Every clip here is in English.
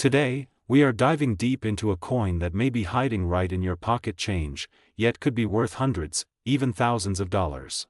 Today, we are diving deep into a coin that may be hiding right in your pocket change, yet could be worth hundreds, even thousands of dollars.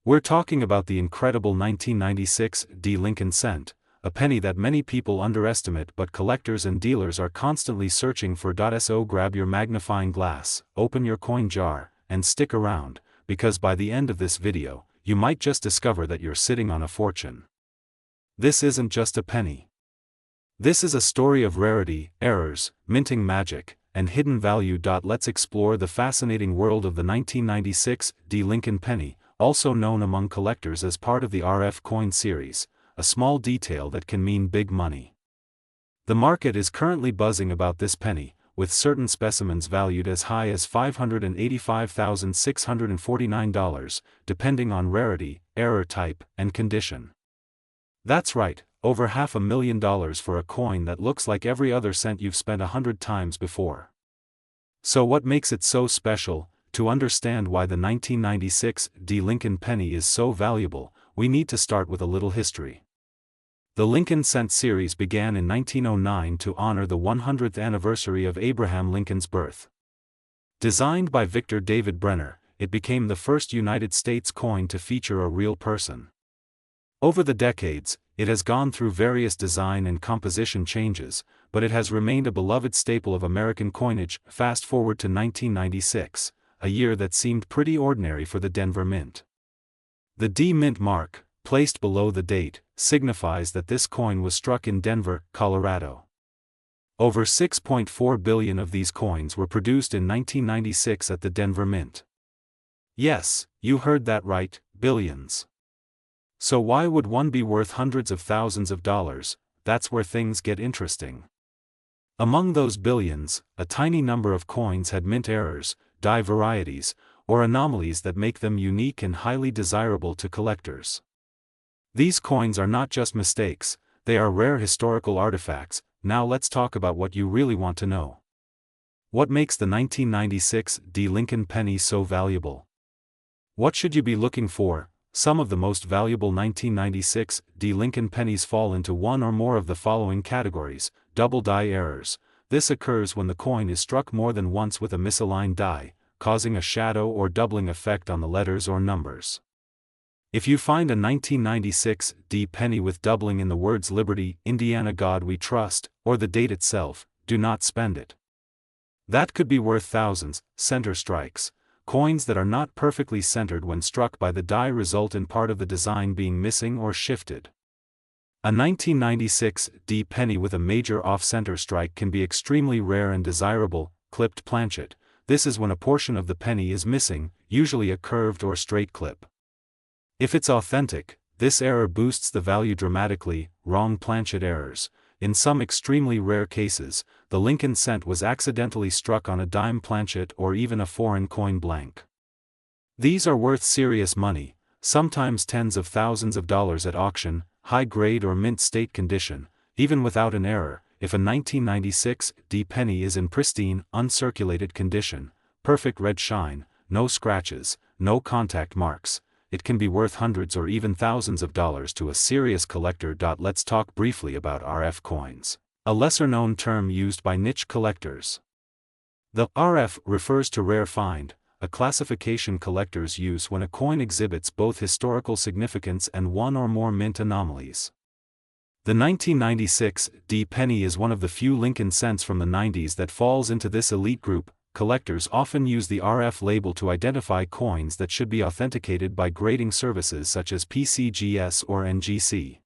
We're talking about the incredible 1996 D Lincoln cent, a penny that many people underestimate but collectors and dealers are constantly searching for. So grab your magnifying glass, open your coin jar, and stick around, because by the end of this video, you might just discover that you're sitting on a fortune. This isn't just a penny. This is a story of rarity, errors, minting magic, and hidden value. Let's explore the fascinating world of the 1996 D Lincoln penny, also known among collectors as part of the RF coin series, a small detail that can mean big money. The market is currently buzzing about this penny, with certain specimens valued as high as $585,649, depending on rarity, error type, and condition. That's right, over $500,000 for a coin that looks like every other cent you've spent 100 times before. So what makes it so special? To understand why the 1996 D Lincoln penny is so valuable, we need to start with a little history. The Lincoln cent series began in 1909 to honor the 100th anniversary of Abraham Lincoln's birth. Designed by Victor David Brenner, it became the first United States coin to feature a real person. Over the decades, it has gone through various design and composition changes, but it has remained a beloved staple of American coinage. Fast forward to 1996, a year that seemed pretty ordinary for the Denver Mint. The D Mint mark, placed below the date, signifies that this coin was struck in Denver, Colorado. Over 6.4 billion of these coins were produced in 1996 at the Denver Mint. Yes, you heard that right, billions. So why would one be worth hundreds of thousands of dollars? That's where things get interesting. Among those billions, a tiny number of coins had mint errors, die varieties, or anomalies that make them unique and highly desirable to collectors. These coins are not just mistakes, they are rare historical artifacts. Now let's talk about what you really want to know. What makes the 1996 D Lincoln penny so valuable? What should you be looking for? Some of the most valuable 1996 D Lincoln pennies fall into one or more of the following categories. Double die errors. This occurs when the coin is struck more than once with a misaligned die, causing a shadow or doubling effect on the letters or numbers. If you find a 1996 D penny with doubling in the words Liberty, Indiana, God We Trust, or the date itself, do not spend it. That could be worth thousands. Center strikes. Coins that are not perfectly centered when struck by the die result in part of the design being missing or shifted. A 1996 D penny with a major off-center strike can be extremely rare and desirable. Clipped planchet. This is when a portion of the penny is missing, usually a curved or straight clip. If it's authentic, this error boosts the value dramatically. Wrong planchet errors. In some extremely rare cases, the Lincoln cent was accidentally struck on a dime planchet or even a foreign coin blank. These are worth serious money, sometimes tens of thousands of dollars at auction. High grade or mint state condition. Even without an error, if a 1996 D penny is in pristine, uncirculated condition, perfect red shine, no scratches, no contact marks, it can be worth hundreds or even thousands of dollars to a serious collector. Let's talk briefly about RF coins, a lesser-known term used by niche collectors. The RF refers to rare find, a classification collectors use when a coin exhibits both historical significance and one or more mint anomalies. The 1996 D penny is one of the few Lincoln cents from the 90s that falls into this elite group. Collectors often use the RF label to identify coins that should be authenticated by grading services such as PCGS or NGC.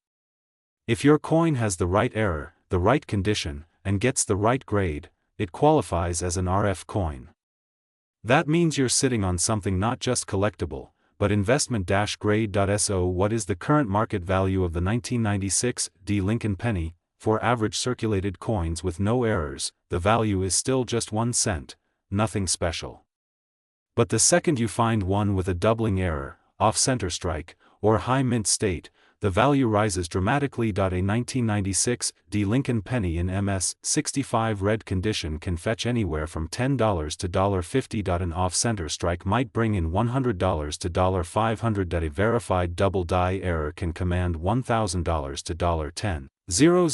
If your coin has the right error, the right condition, and gets the right grade, it qualifies as an RF coin. That means you're sitting on something not just collectible, but investment-grade. So what is the current market value of the 1996 D Lincoln penny? For average circulated coins with no errors, the value is still just 1 cent. Nothing special. But the second you find one with a doubling error, off-center strike, or high mint state, the value rises dramatically. A 1996 D Lincoln penny in MS-65 red condition can fetch anywhere from $10 to $50. An off-center strike might bring in $100 to $500. A verified double die error can command $1,000 to $10. 000.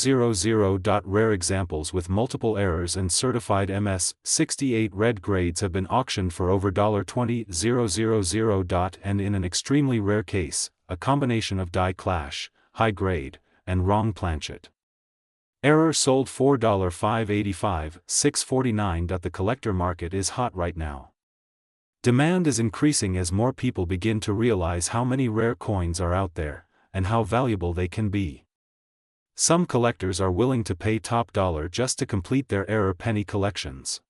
Rare examples with multiple errors and certified MS-68 red grades have been auctioned for over $20,000. And in an extremely rare case, a combination of die clash, high grade, and wrong planchet error sold for $585, $649. The collector market is hot right now. Demand is increasing as more people begin to realize how many rare coins are out there, and how valuable they can be. Some collectors are willing to pay top dollar just to complete their error penny collections.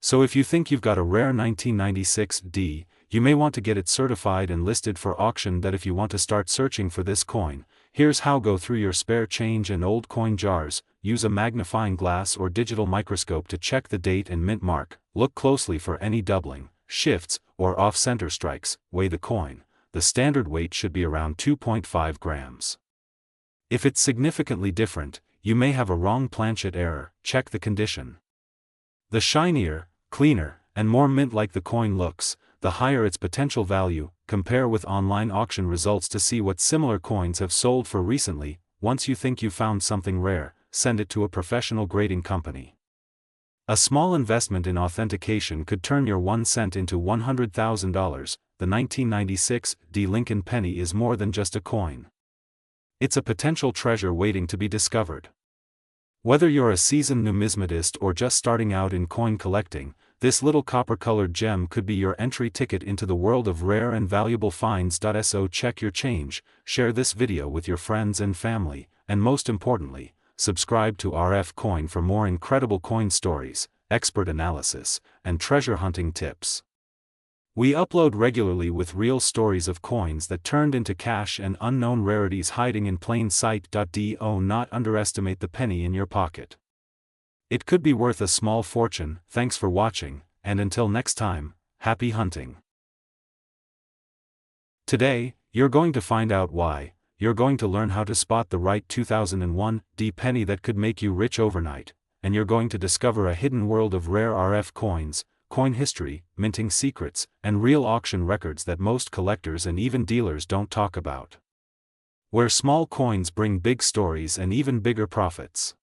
So if you think you've got a rare 1996 D, you may want to get it certified and listed for auction. That if you want to start searching for this coin, here's how: go through your spare change and old coin jars, use a magnifying glass or digital microscope to check the date and mint mark, look closely for any doubling, shifts, or off-center strikes, weigh the coin. The standard weight should be around 2.5 grams. If it's significantly different, you may have a wrong planchet error. Check the condition. The shinier, cleaner, and more mint-like the coin looks, the higher its potential value. Compare with online auction results to see what similar coins have sold for recently. Once you think you found something rare, send it to a professional grading company. A small investment in authentication could turn your 1 cent into $100,000. The 1996 D Lincoln penny is more than just a coin. It's a potential treasure waiting to be discovered. Whether you're a seasoned numismatist or just starting out in coin collecting, this little copper-colored gem could be your entry ticket into the world of rare and valuable finds. So check your change, share this video with your friends and family, and most importantly, subscribe to RF Coin for more incredible coin stories, expert analysis, and treasure hunting tips. We upload regularly with real stories of coins that turned into cash and unknown rarities hiding in plain sight. Do not underestimate the penny in your pocket. It could be worth a small fortune. Thanks for watching, and until next time, happy hunting. Today, you're going to find out why. You're going to learn how to spot the right 2001 D penny that could make you rich overnight, and you're going to discover a hidden world of rare RF coins, coin history, minting secrets, and real auction records that most collectors and even dealers don't talk about. Where small coins bring big stories and even bigger profits.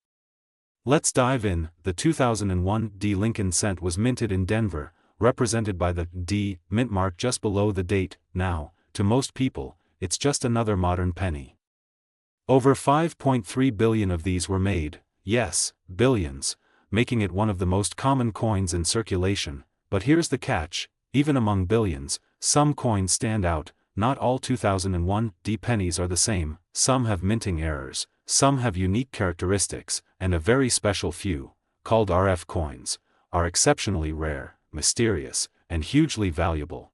Let's dive in. The 2001 D Lincoln cent was minted in Denver, represented by the D mint mark just below the date. Now, to most people, it's just another modern penny. Over 5.3 billion of these were made, yes, billions, making it one of the most common coins in circulation. But here's the catch: even among billions, some coins stand out. Not all 2001 D pennies are the same. Some have minting errors, some have unique characteristics, and a very special few, called RF coins, are exceptionally rare, mysterious, and hugely valuable.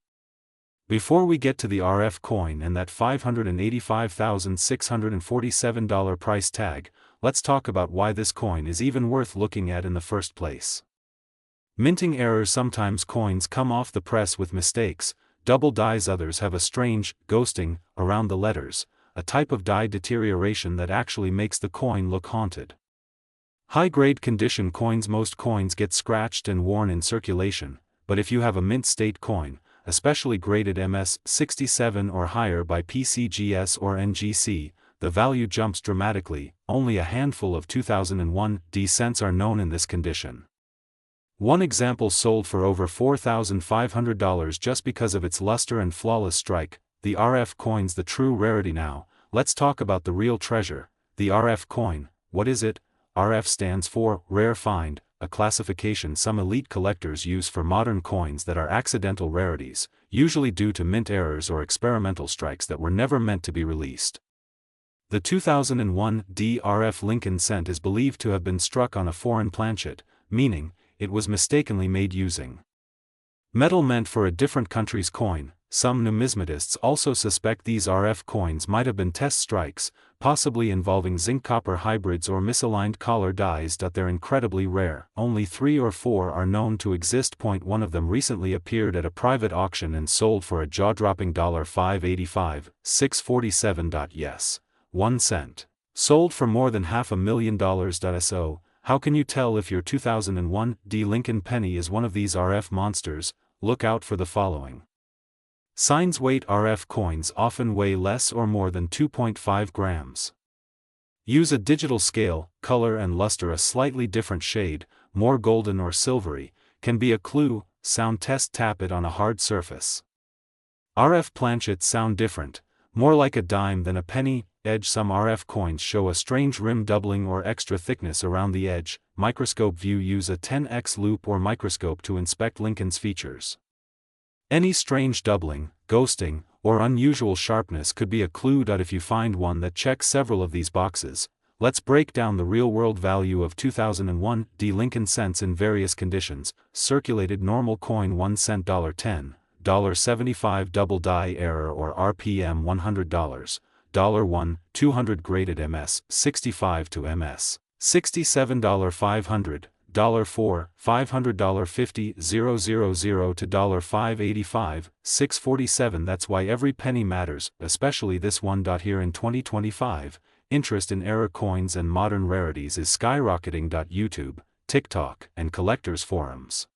Before we get to the RF coin and that $585,647 price tag, let's talk about why this coin is even worth looking at in the first place. Minting errors: sometimes coins come off the press with mistakes, double dies. Others have a strange ghosting around the letters, a type of die deterioration that actually makes the coin look haunted. High-grade condition coins: most coins get scratched and worn in circulation, but if you have a mint state coin, especially graded MS-67 or higher by PCGS or NGC, the value jumps dramatically. Only a handful of 2001 D cents are known in this condition. One example sold for over $4,500 just because of its luster and flawless strike. The RF coin's the true rarity. Now, let's talk about the real treasure, the RF coin. What is it? RF stands for Rare Find, a classification some elite collectors use for modern coins that are accidental rarities, usually due to mint errors or experimental strikes that were never meant to be released. The 2001 D RF Lincoln cent is believed to have been struck on a foreign planchet, meaning it was mistakenly made using metal meant for a different country's coin. Some numismatists also suspect these RF coins might have been test strikes, possibly involving zinc-copper hybrids or misaligned collar dies. They're incredibly rare. Only 3 or 4 are known to exist. One of them recently appeared at a private auction and sold for a jaw-dropping $585, $647. Yes, 1 cent. Sold for more than $500,000. So, how can you tell if your 2001 D Lincoln penny is one of these RF monsters? Look out for the following signs. Weight: RF coins often weigh less or more than 2.5 grams. Use a digital scale, color and luster a slightly different shade, more golden or silvery, can be a clue. Sound test, tap it on a hard surface. RF planchets sound different, more like a dime than a penny. Edge, some RF coins show a strange rim doubling or extra thickness around the edge. Microscope view, use a 10x loop or microscope to inspect Lincoln's features. Any strange doubling, ghosting, or unusual sharpness could be a clue. If you find one that checks several of these boxes, let's break down the real-world value of 2001 Lincoln cents in various conditions. Circulated normal coin 1 cent $10, $75 double die error or RPM $100, $1, 200 graded MS 65 to MS 67 $500, $4, $500 50 000 to $585, 647. That's why every penny matters, especially this one. Here in 2025, interest in error coins and modern rarities is skyrocketing. YouTube, TikTok, and collectors' forums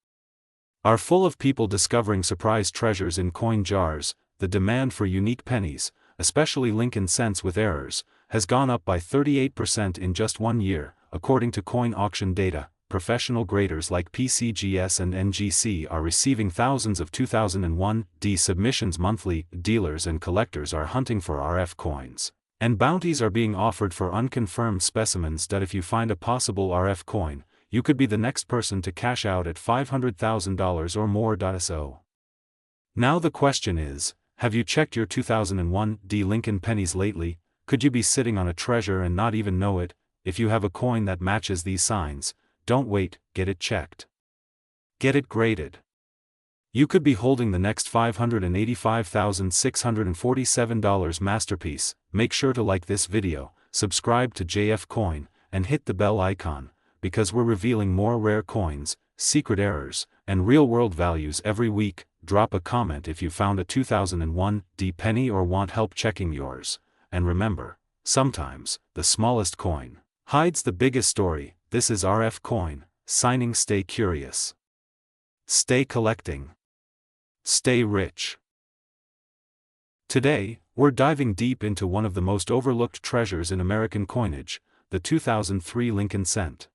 are full of people discovering surprise treasures in coin jars. The demand for unique pennies, especially Lincoln cents with errors, has gone up by 38% in just 1 year, according to coin auction data. Professional graders like PCGS and NGC are receiving thousands of 2001 submissions monthly. Dealers and collectors are hunting for RF coins, and bounties are being offered for unconfirmed specimens. If you find a possible RF coin, you could be the next person to cash out at $500,000 or more. So now the question is, have you checked your 2001 Lincoln pennies lately? Could you be sitting on a treasure and not even know it? If you have a coin that matches these signs, don't wait, get it checked. Get it graded. You could be holding the next $585,647 masterpiece. Make sure to like this video, subscribe to JF Coin, and hit the bell icon, because we're revealing more rare coins, secret errors, and real-world values every week. Drop a comment if you found a 2001 penny or want help checking yours. And remember, sometimes, the smallest coin hides the biggest story. This is RF Coin, signing. Stay curious. Stay collecting. Stay rich. Today, we're diving deep into one of the most overlooked treasures in American coinage, the 2003 Lincoln cent.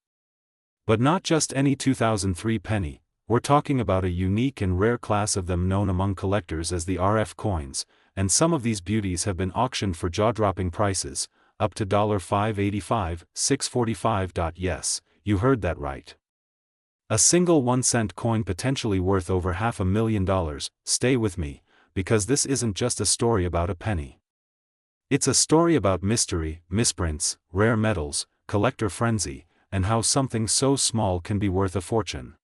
But not just any 2003 penny, we're talking about a unique and rare class of them known among collectors as the RF coins, and some of these beauties have been auctioned for jaw-dropping prices, up to $585, $645. Yes, you heard that right. A single 1 cent coin potentially worth over $500,000. Stay with me, because this isn't just a story about a penny. It's a story about mystery, misprints, rare metals, collector frenzy, and how something so small can be worth a fortune.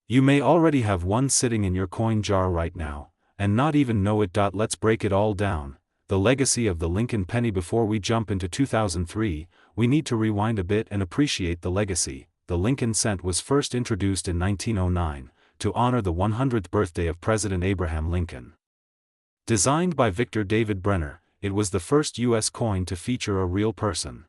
You may already have one sitting in your coin jar right now, and not even know it. Let's break it all down. The legacy of the Lincoln penny. Before we jump into 2003, we need to rewind a bit and appreciate the legacy. The Lincoln cent was first introduced in 1909, to honor the 100th birthday of President Abraham Lincoln. Designed by Victor David Brenner, it was the first U.S. coin to feature a real person.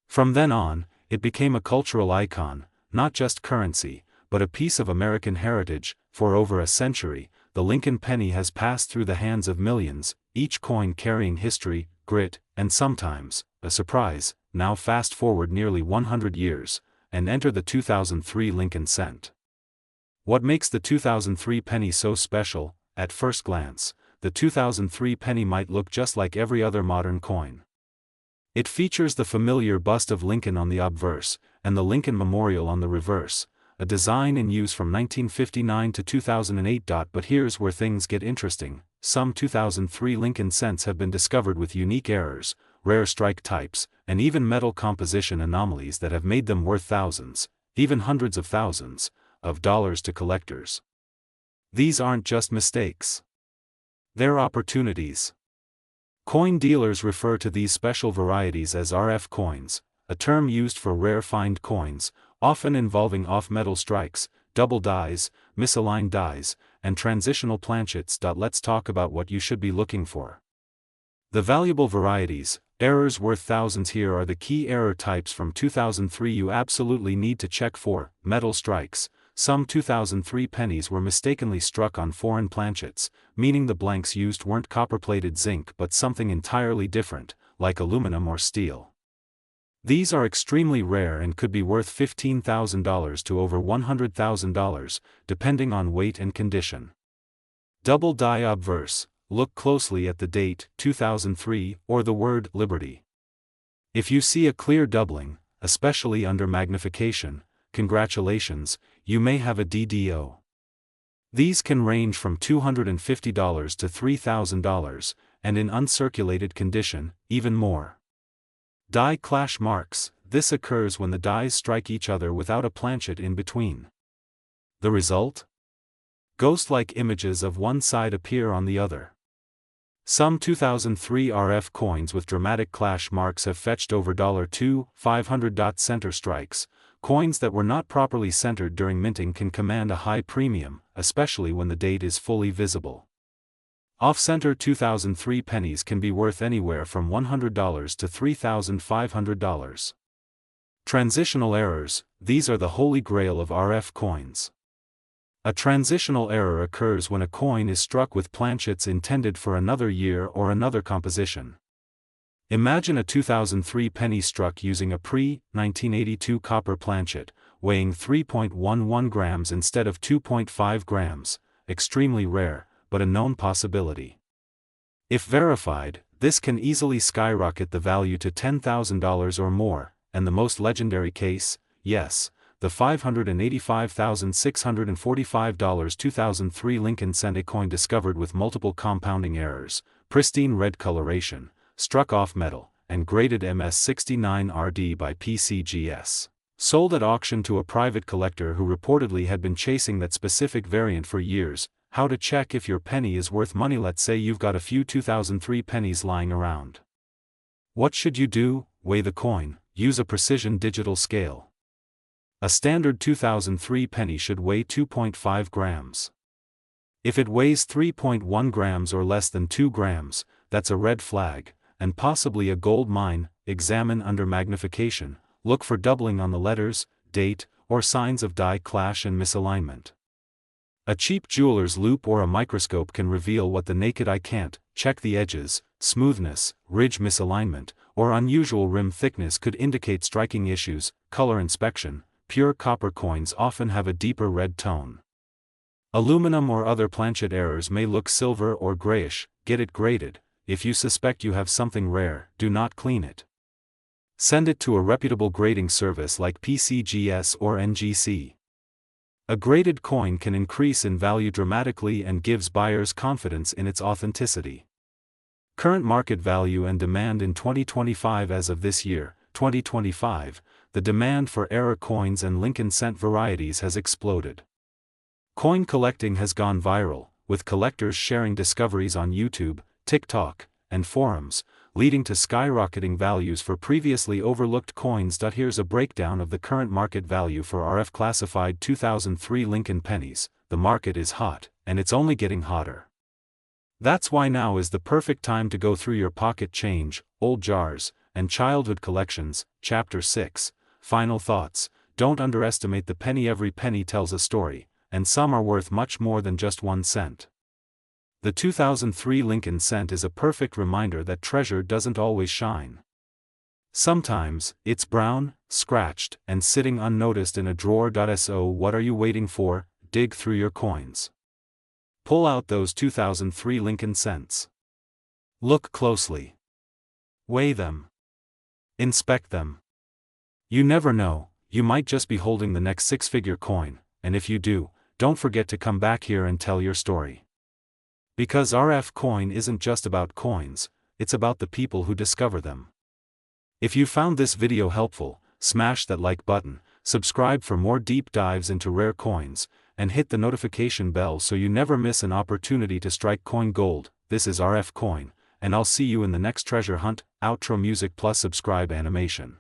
From then on, it became a cultural icon, not just currency, but a piece of American heritage. For over a century, the Lincoln penny has passed through the hands of millions, each coin carrying history, grit, and sometimes, a surprise. Now fast forward nearly 100 years, and enter the 2003 Lincoln cent. What makes the 2003 penny so special? At first glance, the 2003 penny might look just like every other modern coin. It features the familiar bust of Lincoln on the obverse, and the Lincoln Memorial on the reverse, a design in use from 1959 to 2008. But here's where things get interesting. Some 2003 Lincoln cents have been discovered with unique errors, rare strike types, and even metal composition anomalies that have made them worth thousands, even hundreds of thousands, of dollars to collectors. These aren't just mistakes. They're opportunities. Coin dealers refer to these special varieties as RF coins, a term used for rare find coins, often involving off-metal strikes, double dies, misaligned dies, and transitional planchets. Let's talk about what you should be looking for. The valuable varieties, errors worth thousands. Here are the key error types from 2003 you absolutely need to check for. Metal strikes. Some 2003 pennies were mistakenly struck on foreign planchets, meaning the blanks used weren't copper-plated zinc but something entirely different, like aluminum or steel. These are extremely rare and could be worth $15,000 to over $100,000, depending on weight and condition. Double die obverse, look closely at the date, 2003, or the word Liberty. If you see a clear doubling, especially under magnification, congratulations, you may have a DDO. These can range from $250 to $3,000, and in uncirculated condition, even more. Die clash marks, this occurs when the dies strike each other without a planchet in between. The result? Ghost-like images of one side appear on the other. Some 2003 RF coins with dramatic clash marks have fetched over $2,500. Center strikes. Coins that were not properly centered during minting can command a high premium, especially when the date is fully visible. Off-center 2003 pennies can be worth anywhere from $100 to $3,500. Transitional errors, these are the holy grail of RF coins. A transitional error occurs when a coin is struck with planchets intended for another year or another composition. Imagine a 2003 penny struck using a pre-1982 copper planchet, weighing 3.11 grams instead of 2.5 grams, extremely rare, but a known possibility. If verified, this can easily skyrocket the value to $10,000 or more, and the most legendary case, yes, the $585,645 2003 Lincoln cent coin discovered with multiple compounding errors, pristine red coloration, struck off metal, and graded MS69RD by PCGS. Sold at auction to a private collector who reportedly had been chasing that specific variant for years. How to check if your penny is worth money? Let's say you've got a few 2003 pennies lying around. What should you do? Weigh the coin, use a precision digital scale. A standard 2003 penny should weigh 2.5 grams. If it weighs 3.1 grams or less than 2 grams, that's a red flag, and possibly a gold mine. Examine under magnification, look for doubling on the letters, date, or signs of die clash and misalignment. A cheap jeweler's loupe or a microscope can reveal what the naked eye can't. Check the edges, smoothness, ridge misalignment, or unusual rim thickness could indicate striking issues. Color inspection, pure copper coins often have a deeper red tone. Aluminum or other planchet errors may look silver or grayish. Get it graded. If you suspect you have something rare, do not clean it. Send it to a reputable grading service like PCGS or NGC. A graded coin can increase in value dramatically and gives buyers confidence in its authenticity. Current market value and demand in 2025. As of this year, 2025, the demand for error coins and Lincoln cent varieties has exploded. Coin collecting has gone viral, with collectors sharing discoveries on YouTube, TikTok, and forums, leading to skyrocketing values for previously overlooked coins. Here's a breakdown of the current market value for RF classified 2003 Lincoln pennies. The market is hot, and it's only getting hotter. That's why now is the perfect time to go through your pocket change, old jars, and childhood collections. Chapter 6, Final Thoughts. Don't underestimate the penny. Every penny tells a story, and some are worth much more than just 1 cent. The 2003 Lincoln cent is a perfect reminder that treasure doesn't always shine. Sometimes, it's brown, scratched, and sitting unnoticed in a drawer. So what are you waiting for? Dig through your coins. Pull out those 2003 Lincoln cents. Look closely. Weigh them. Inspect them. You never know, you might just be holding the next six-figure coin, and if you do, don't forget to come back here and tell your story. Because RF coin isn't just about coins, it's about the people who discover them. If you found this video helpful, smash that like button, subscribe for more deep dives into rare coins, and hit the notification bell so you never miss an opportunity to strike coin gold. This is RF Coin, and I'll see you in the next treasure hunt. Outro music plus subscribe animation.